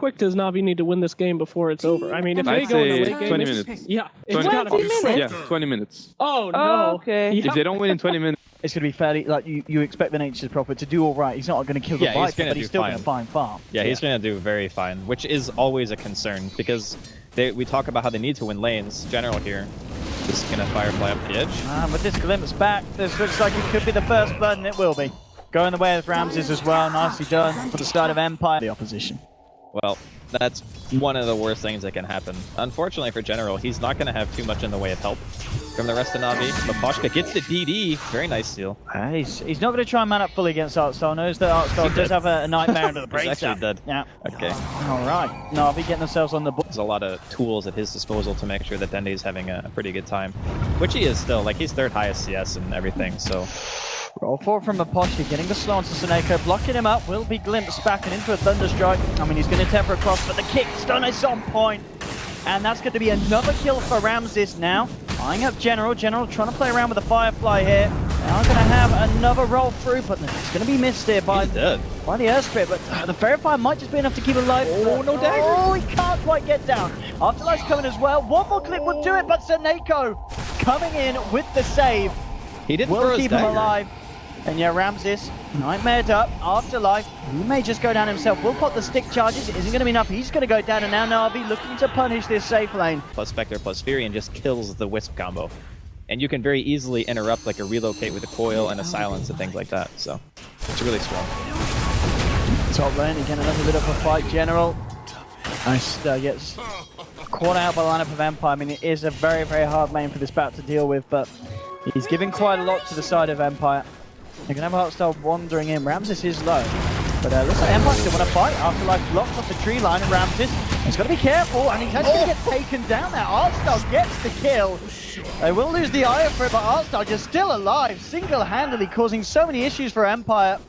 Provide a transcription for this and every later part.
quick does Na'Vi need to win this game before it's over? I mean, if they I'd go in a say late game, 20 minutes. Yeah, it's 20 gotta be quick. Yeah, 20 minutes. Oh no! Oh, okay. Yeah. If they don't win in 20 minutes, It's going to be fairly, like, you expect the Nature's Prophet to do all right. He's not going to kill the Yeah, he's Viper, gonna but do he's still fine. going to find farm. Yeah, he's going to do very fine, which is always a concern because we talk about how they need to win lanes. General here is going to Firefly up the edge. And with this glimpse back, this looks like it could be the first blood, and it will be. Going the way of Ramses as well. Nicely done for the start of Empire. The opposition. Well, that's one of the worst things that can happen. Unfortunately for General, he's not going to have too much in the way of help from the rest of Na'Vi. But Poshka gets the DD. Very nice steal. He's not going to try and man up fully against Artstar. Knows that Artstar does have a nightmare under the He's brace. actually dead. Yeah. Okay. All right. Na'Vi getting themselves on the board. There's a lot of tools at his disposal to make sure that Dendi's having a pretty good time. Which he is still. Like, he's third highest CS and everything, so... Roll forward from Aposhi, getting the slow onto SoNNeikO, blocking him up, will be glimpsed back and into a Thunderstrike. I mean, he's going to temper across, but the kick stun is on point. And that's going to be another kill for Ramses now. Eyeing up General. General trying to play around with the Firefly here. Now going to have another roll through, but it's going to be missed here by the Earthspit. But the Verify might just be enough to keep him alive. Oh, no dagger. Oh, he can't quite get down. Afterlife's coming as well. One more clip would do it, but SoNNeikO coming in with the save. He didn't will throw his keep him dagger. alive. And yeah, Ramses, nightmared up, Afterlife, he may just go down himself. Will pop the stick charges, it isn't going to be enough. He's going to go down, and now Na'Vi looking to punish this safe lane. Plus Spectre plus Furion just kills the Wisp combo. And you can very easily interrupt like a relocate with a coil and a silence and things like that. So it's really strong. Top lane, again another bit of a fight. General nice, gets caught out by the lineup of Empire. I mean, it is a very, very hard lane for this bat to deal with, but he's giving quite a lot to the side of Empire. They're going to have Heartstar wandering in. Ramses is low. But looks like Empire still want to fight. Afterlife blocks off the tree line, and Ramses has got to be careful, and he's actually going to get taken down there. Heartstar gets the kill. They will lose the eye for it, but Heartstar just still alive, single-handedly causing so many issues for Empire.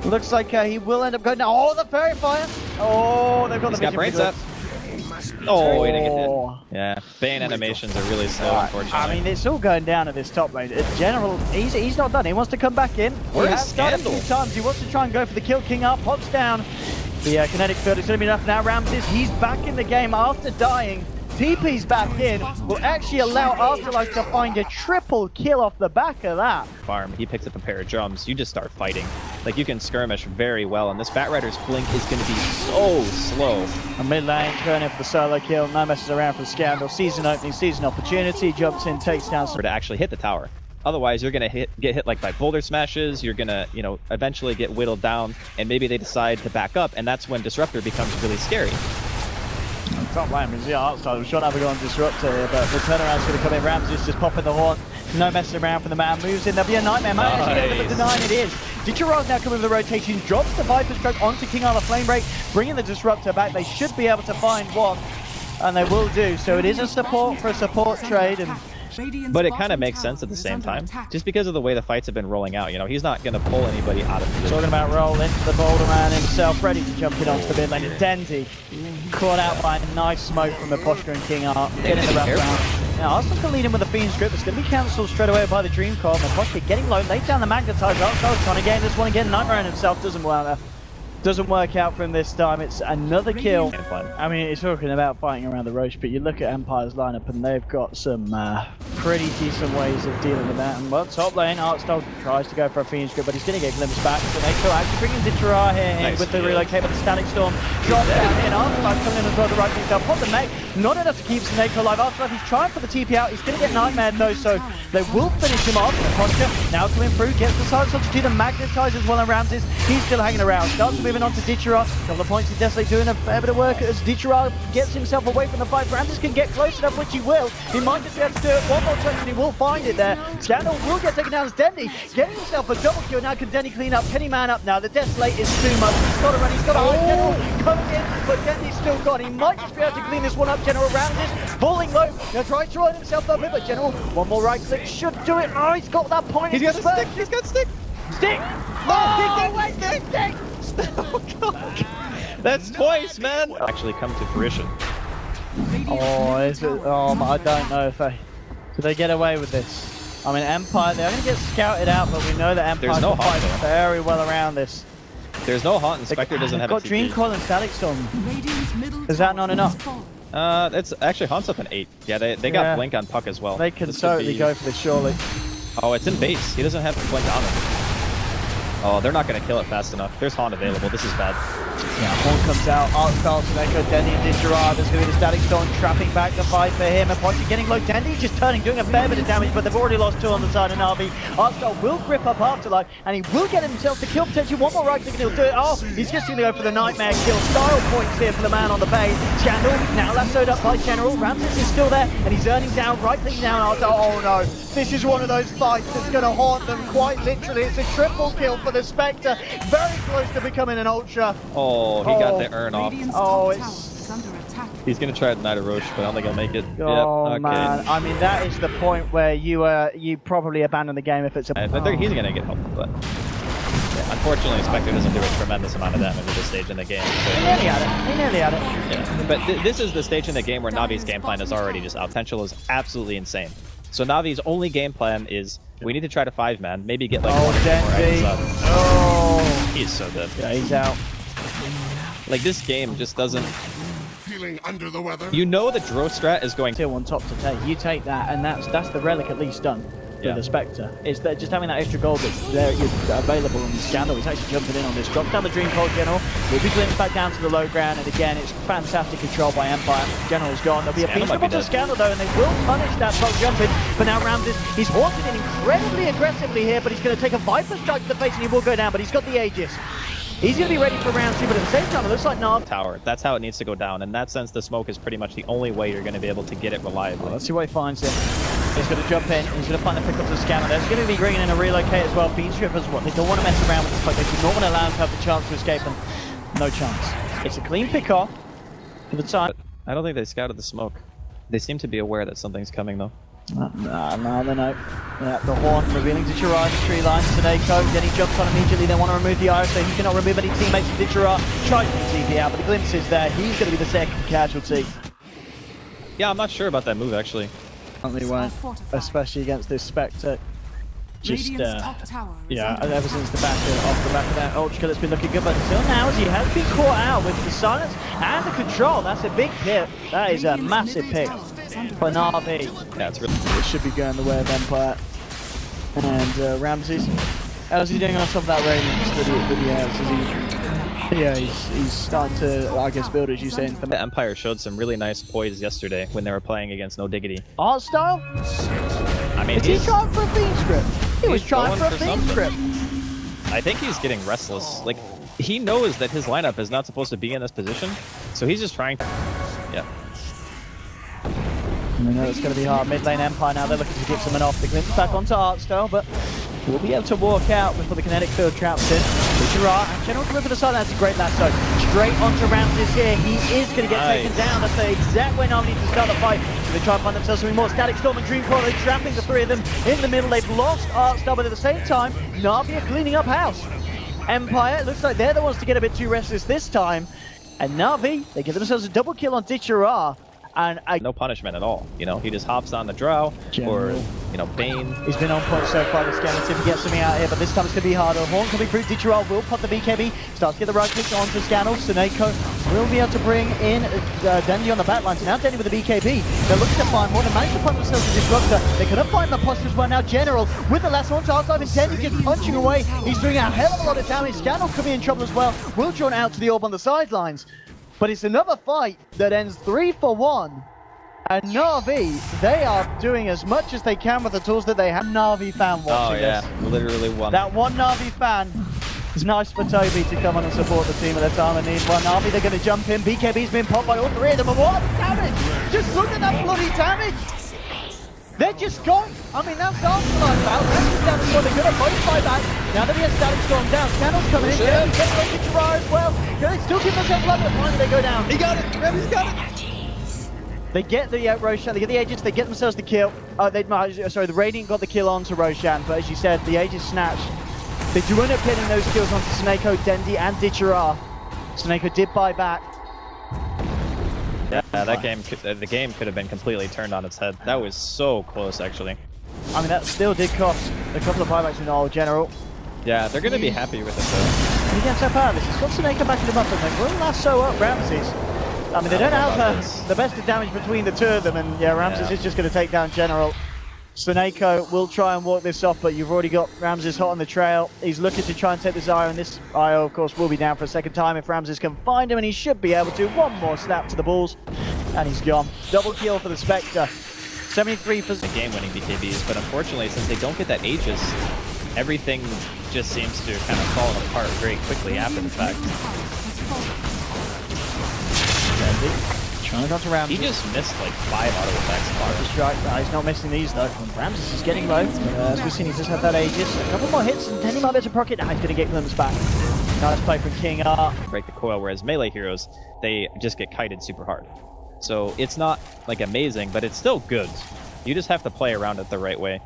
Looks like he will end up going down. Oh, the Fairy Fire! Oh, they've got the vision. Brains up. Oh, he didn't get hit. Yeah, Bane animations are really slow, unfortunately. I mean, it's all going down at this top lane. General, he's not done. He wants to come back in. He has started a few times. He wants to try and go for the kill. King up, pops down. The kinetic field is going to be enough now. Ramses, he's back in the game after dying. TP's back in, will actually allow Afterlife to find a triple kill off the back of that. Farm, he picks up a pair of drums, you just start fighting. Like, you can skirmish very well, and this Batrider's blink is going to be so slow. A mid lane, going in for the solo kill, no messes around for the Scandal. Season opening, season opportunity, jumps in, takes down some... To actually hit the tower. Otherwise, you're going to get hit like by boulder smashes, you're going to, eventually get whittled down, and maybe they decide to back up, and that's when Disruptor becomes really scary. Top lane was the Artstar. We're trying to have a go on Disruptor here, but the turnaround's going to come in. Ramses just popping the horn. No messing around for the man. Moves in. There'll be a nightmare. Might actually get the denying it is. ditya-ra's now coming with the rotation. Drops the Viper Stroke onto King Arthur Flame Break, bringing the Disruptor back. They should be able to find one, and they will do. So it is a support for a support trade, and but it kind of makes sense at the same time, just because of the way the fights have been rolling out. He's not going to pull anybody out of position. Talking about roll into the Boulder Man himself, ready to jump in onto the mid lane. Dendi caught out by a nice smoke from Aposta and King Art. Getting the wrap round. Now Arsenal can lead in with a Fiend's Grip. It's going to be cancelled straight away by the Dream Call. Aposta getting low, laid down the Magnetizer. Arsenal trying to gain this one again. Nightmare on himself doesn't work out for him this time. It's another kill. I mean, it's talking about fighting around the Roche, but you look at Empire's lineup and they've got some pretty decent ways of dealing with that. And well, top lane, Artstar tries to go for a Fiend's Grip, but he's going to get glimpsed back. So they still actually bringing ditya-ra here in with the relocate, but the Static Storm drops down here. And Artstar coming in as well, the right thing. They'll pop the mech. Not enough to keep SoNNeikO alive. Artstar, he's trying for the TP out. He's going to get nightmared though, so they will finish him off. Aposta now coming through, gets the silence onto G, the Magnetizer as well, and Ramses, he's still hanging around. Starts moving on to ditya-ra. Couple of points to Desolate doing a fair bit of work as ditya-ra gets himself away from the fight. Ramses can get close enough, which he will. He might just be able to do it one more time, and he will find it there. Scandal will get taken down as Dendi getting himself a double kill. Now can Dendi clean up? Can he man up now? The Desolate is too much. He's got to run. He's got to hide. General coming in, but Dendi's still gone. He might just be able to clean this one up. General Ramses falling low. Now tries to run himself up here, but General, one more right click should do it. Oh, he's got that point. He's got a stick. He's got stick. Stick. Oh, wait, stick. Oh, God. That's twice, man! Actually come to fruition. Oh, is it? Oh, I don't know if they... Could they get away with this? I mean, Empire, they're going to get scouted out, but we know that Empire can fight very well around this. There's no haunt, and Spectre doesn't have a got Dream TP. Coil and Static Storm. Is that not enough? It's actually Haunt's up in 8. Yeah, they got Blink on Puck as well. They can This could totally be- go for this, surely. Oh, it's in base. He doesn't have Blink on him. Oh, they're not going to kill it fast enough. There's Haunt available. This is bad. Yeah, Horn comes out, Art Style, SoNNeikO Dendi and ditya-ra. There's going to be the Static Storm trapping back the fight for him. Apochi getting low. Dendi just turning, doing a fair bit of damage, but they've already lost 2 on the side of Na'Vi. Art Style will grip up Afterlife, and he will get himself the kill potential. One more right click and he'll do it. Oh, he's just going to go for the Nightmare kill. Style points here for the man on the base. Scandal now lassoed up by General. Ramses is still there, and he's earning down, right clicking down Art Style. Oh no, this is one of those fights that's going to haunt them quite literally. It's a triple kill for the Spectre. Very close to becoming an Ultra. Oh, he got the urn off. Oh, it's... He's going to try to Knight of Roche, but I don't think he'll make it. Oh, yep, okay. man. I mean, that is the point where you probably abandon the game if it's a... I think he's going to get help, but... Yeah, unfortunately, Spectre doesn't do a tremendous amount of damage at this stage in the game. So He nearly had it. He nearly had it. yeah. But this is the stage in the game where Navi's game plan is already just out. Potential is absolutely insane. So Navi's only game plan is we need to try to 5-man, maybe get like 1 or 2 more items up. Oh. He's so good. Yeah, he's out. Like this game just doesn't. Feeling under the weather. You know the Dro strat is going. 2 on top to take. You take that, and that's the relic at least done. Yeah. The Spectre. It's that just having that extra gold that's there available on the Scandal. He's actually jumping in on this. Drops down the Dream Cold General. Will be glimpsed back down to the low ground, and again, it's fantastic control by Empire. General's gone. There'll be a Scandal piece might be of the dead. Scandal though, and they will punish that Puck jumping. But now Ramses, he's haunted in incredibly aggressively here, but he's going to take a Viper strike to the face, and he will go down. But he's got the Aegis. He's going to be ready for round 2, but at the same time, it looks like Nav. Tower. That's how it needs to go down. In that sense, the smoke is pretty much the only way you're going to be able to get it reliably. Let's see what he finds here. He's going to jump in. He's going to find the pick up to the Scanner. There's going to be bringing in a relocate as well. Bean Strip as well. They don't want to mess around with this puck. They do not want to allow him to have the chance to escape, and no chance. It's a clean pick off for the time. I don't think they scouted the smoke. They seem to be aware that something's coming though. No. Yeah, the Horn revealing ditya-ra in the tree line. SoNNeikO, then he jumps on immediately. They want to remove the Iris, so he cannot remove any teammates of ditya-ra. Tries to TP out, but the glimpse is there. He's going to be the second casualty. Yeah, I'm not sure about that move actually. Certainly won't, especially against this Spectre. Just, yeah, ever since the back of that Ultra kill, it's been looking good, but until now, as he has been caught out with the silence and the control, that's a big pick. That is a massive pick for Na'Vi. Yeah, it's really. It should be going the way of Empire. And Ramses, how's he doing on top of that radiance that he has? Yeah, he's starting to, I guess, build, as you say. The Empire showed some really nice poise yesterday when they were playing against No Diggity. Art Style? I mean, Is he trying for a Fiend script? He was he's trying for going a for Fiend script. I think he's getting restless. Like, he knows that his lineup is not supposed to be in this position, so he's just trying to... Yeah. I know it's going to be hard. Mid lane Empire now, they're looking to get someone off. The glimpse back onto Art Style, but we'll be able to walk out before the kinetic field traps in. ditya-ra and General coming for the side. That's a great lasso. Straight onto Ramses here. He is going to get taken down. That's the exact way Na'Vi need to start the fight. So they try and find themselves something more. Static Storm and Dream Coil, they're trapping the 3 of them in the middle. They've lost Art Style, but at the same time, Na'Vi are cleaning up house. Empire, it looks like they're the ones to get a bit too restless this time. And Na'Vi, they give themselves a double kill on ditya-ra. And no punishment at all, you know? He just hops on the Drow, or, you know, Bane. He's been on point so far this game. Let's see if he gets something out here, but this time it's going to be harder. Horn coming through. ditya-ra will pop the BKB. Starts to get the right click onto Scannel. SoNNeikO will be able to bring in Dendi on the back line. So now Dendi with the BKB. They're looking to find more. They managed to find themselves a disruptor. They couldn't find the posture as well. Now General with the last one to outside, and Dendi just punching away. He's doing a hell of a lot of damage. Scannel could be in trouble as well. Will drawn out to the orb on the sidelines. But it's another fight that ends 3-for-1. And Na'Vi, they are doing as much as they can with the tools that they have. Na'Vi fan watching this. Literally one. That one Na'Vi fan. It's nice for Toby to come on and support the team at a time of need. One Na'Vi, they're going to jump in. BKB's been popped by all 3 of them. And what damage! Just look at that bloody damage! They're just going. I mean, that's Afterlife out. That's down the floor. They're going to both fight back. Now that he has Static Storm down, Scandal's coming in. Getting ditya-ra as well. They still keep themselves alive, but finally they go down. He got it! Remy's got it! They get the Roshan, they get the Aegis, they get themselves the kill. Sorry, the Radiant got the kill onto Roshan, but as you said, the Aegis snatched. They do end up getting those kills onto SoNNeikO, Dendi, and ditya-ra. SoNNeikO did buy back. Yeah, that game, the game could have been completely turned on its head. That was so close, actually. I mean, that still did cost a couple of buybacks in the old General. Yeah, they're going to be happy with it, though. He gets up out of this. He's got SoNNeikO back in the bottom. They will lasso up Ramses. I mean, they don't have the best of damage between the two of them, and yeah, Ramses is just going to take down General. SoNNeikO will try and walk this off, but you've already got Ramses hot on the trail. He's looking to try and take this IO, and this IO, of course, will be down for a second time if Ramses can find him, and he should be able to. One more snap to the balls, and he's gone. Double kill for the Spectre. 73% game-winning BKBs, but unfortunately, since they don't get that Aegis, everything just seems to kind of fall apart very quickly after the fact. Trying to go to Ramses. He just missed like 5 auto attacks. Strike. He's not missing these though. Ramses is getting low. As we've seen, he does have that Aegis. A couple more hits, and then he might be able to proc it. Now he's going to get glimpse back. Nice play from King R. Break the coil, whereas melee heroes, they just get kited super hard. So it's not like amazing, but it's still good. You just have to play around it the right way.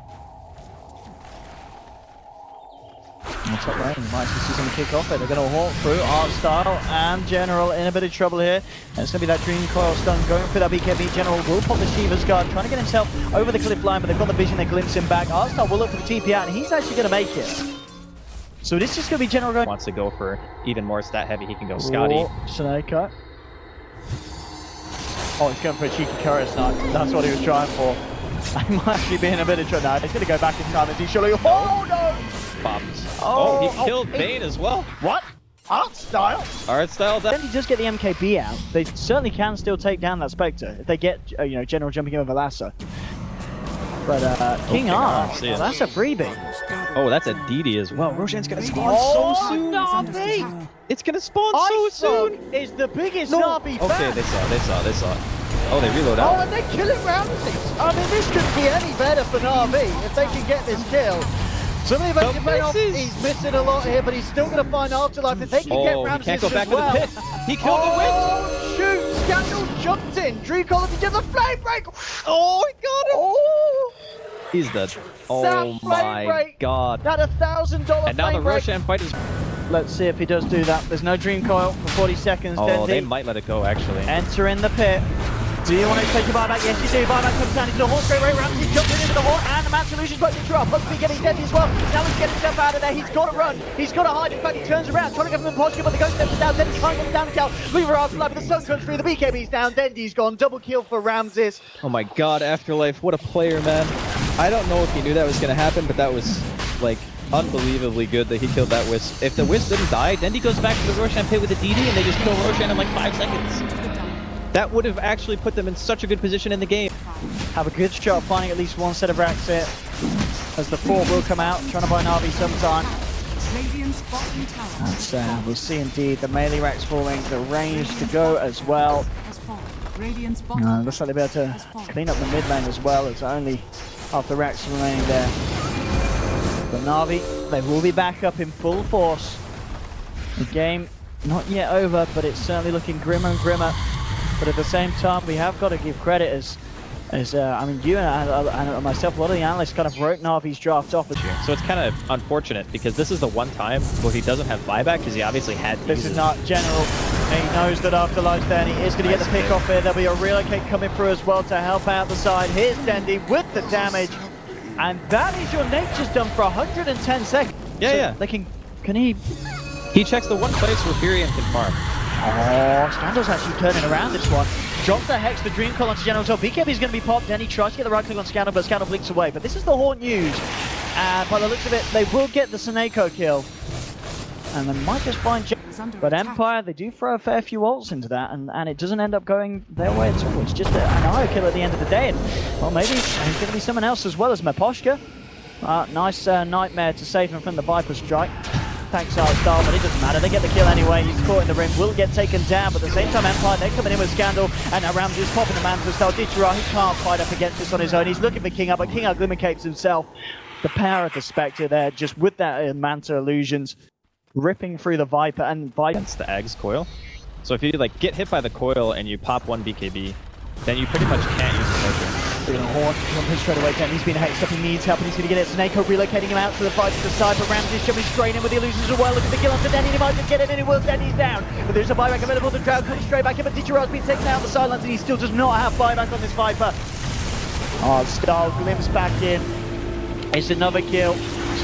Top lane, nice to see them kick off it. They're going to walk through Artstyle and General in a bit of trouble here. And it's going to be that Dream Coil stun going for that BKB. General will pop the Shiva's Guard, trying to get himself over the cliff line, but they've got the vision, they glimpse him back. Artstyle will look for the TP out, and he's actually going to make it. So this is going to be General going. Wants to go for even more stat heavy, he can go Scotty. SoNNeikO. Oh, he's going for a cheeky courier snipe. That's what he was trying for. He might actually be in a bit of trouble now. He's going to go back in time as he's surely. Oh no! Bombs. Oh, he killed Bane as well. What? Artstyle? Artstyle. Then he does get the MKB out. They certainly can still take down that Spectre if they get, General jumping in with a lasso. But King R, that's a freebie. Oh, that's a DD as well. Roshan's gonna spawn so soon. Na'Vi! It's gonna spawn so soon. Is the biggest Na'Vi Okay, they saw it. Oh, they reload out. Oh, and they're killing Ramses. I mean, this couldn't be any better for Na'Vi if they can get this kill. Somebody about to play off. He's missing a lot here, but he's still going to find Afterlife. If they can get Ramses, he can't go back to the pit. He killed the witch. Oh, shoot! Scandal jumped in. Dream Coil, he does a flame break. Oh, he got him. Oh. He's dead. Oh my god. That $1,000 And now the Roshan fight is... Let's see if he does do that. There's no Dream Coil for 40 seconds. Oh, Dendi. they might let it go, actually. Enter in the pit. Do you want to take your buyback? Yes, you do. Buyback comes down into the horse straight away. Ramsey jumping into the horse, and the man solution's got to drop. Must be getting Dendi as well. Now he's getting himself out of there. He's got to run. He's got to hide. In fact, he turns around, trying to get from the posture, but the ghost steps down. Dendi's trying to get down the count. Lever Afterlife, but the sun comes through. The BKB's down. Dendi's gone. Double kill for Ramses. Oh my god, Afterlife, what a player, man. I don't know if he knew that was going to happen, but that was, like, unbelievably good that he killed that Wisp. If the Wisp didn't die, Dendi goes back to the Roshan pit with a DD, and they just kill Roshan in like 5 seconds. That would have actually put them in such a good position in the game. Have a good shot finding at least one set of racks here. As the 4 will come out, trying to buy Na'Vi sometime. That's, we'll see indeed the melee racks falling, the range to go as well. Looks like they'll be able to clean up the mid lane as well, as only half the racks remaining there. But Na'Vi, they will be back up in full force. The game not yet over, but it's certainly looking grimmer and grimmer. But at the same time, we have got to give credit as I mean, you and myself, a lot of the analysts kind of wrote Na'Vi's draft off. So it's kind of unfortunate because this is the one time where he doesn't have buyback because he obviously had to. This is not General. He knows that Afterlife's there and he is going to get the pick off here. There'll be a relocate coming through as well to help out the side. Here's Dendi with the damage. And that is your Nature's done for 110 seconds. Yeah, so yeah. They can he... He checks the one place where Furion can farm. Oh, Scandal's actually turning around this one. Drops the Hex, the Dream Coil onto General as well. BKB's going to be popped. Denny tries to get the right click on Scandal, but Scandal blinks away. But this is the Haunt news. And by the looks of it, they will get the SoNNeikO kill. And they might just find but Empire, they do throw a fair few ults into that, and it doesn't end up going their way at all. It's just an IO kill at the end of the day. And, well, maybe there's going to be someone else as well as Maposhka. Nice Nightmare to save him from the Viper strike. Thanks Artstyle, but it doesn't matter. They get the kill anyway. He's caught in the ring, will get taken down, but at the same time, Empire, they're coming in with Scandal, and now Ramses popping the Manta style. ditya-ra, he can't fight up against this on his own. He's looking for King R, but King R glimmercapes himself. The power of the Spectre there, just with that Manta illusions, ripping through the Viper and Viper. Against the Ag's coil. So if you like get hit by the coil and you pop one BKB, then you pretty much can't use the potion. They're going to Haunt, jumping straight away. He's been hexed up, he needs help, and he's going to get it. SoNNeikO relocating him out to the fight to the side, but Ramses jumping straight in with the illusions as well. Look at the kill onto Dendi, he might just get it in, it will. Dendi's down. But there's a buyback available, the crowd comes straight back in, but ditya-ra's been taken out on the sidelines, and he still does not have buyback on this Viper. Oh, Style glimpse back in. It's another kill.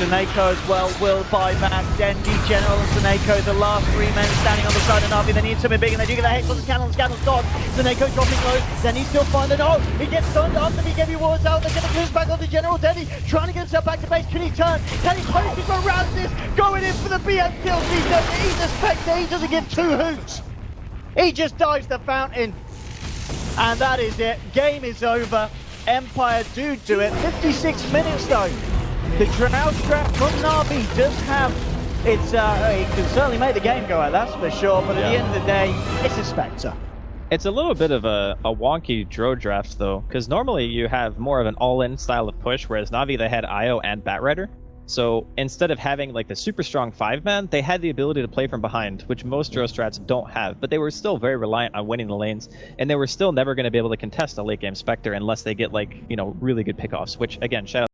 SoNNeikO as well will buy back. Dendi, General, and SoNNeikO, the last 3 men standing on the side of Na'Vi. They need something big, and they do get the hex on the Scannel. Scannel's gone. SoNNeikO dropping low. Dendi still finding. Oh, he gets stunned after the BKB wards out. They're going to cruise back onto General. Dendi trying to get himself back to base. Can he turn? Can he close his around this? Going in for the BM kills. He's a Spectre. He doesn't give 2 hoots. He just dives the fountain. And that is it. Game is over. Empire do it. 56 minutes though. The Drow trap from Na'Vi does have its, it can certainly make the game go out, that's for sure, but at the end of the day, it's a Spectre. It's a little bit of a wonky Drow draft though, because normally you have more of an all-in style of push, whereas Na'Vi, they had IO and Batrider. So instead of having like the super strong 5-man, they had the ability to play from behind, which most Drow strats don't have, but they were still very reliant on winning the lanes, and they were still never going to be able to contest a late game Spectre unless they get like, you know, really good pickoffs, which again, shout out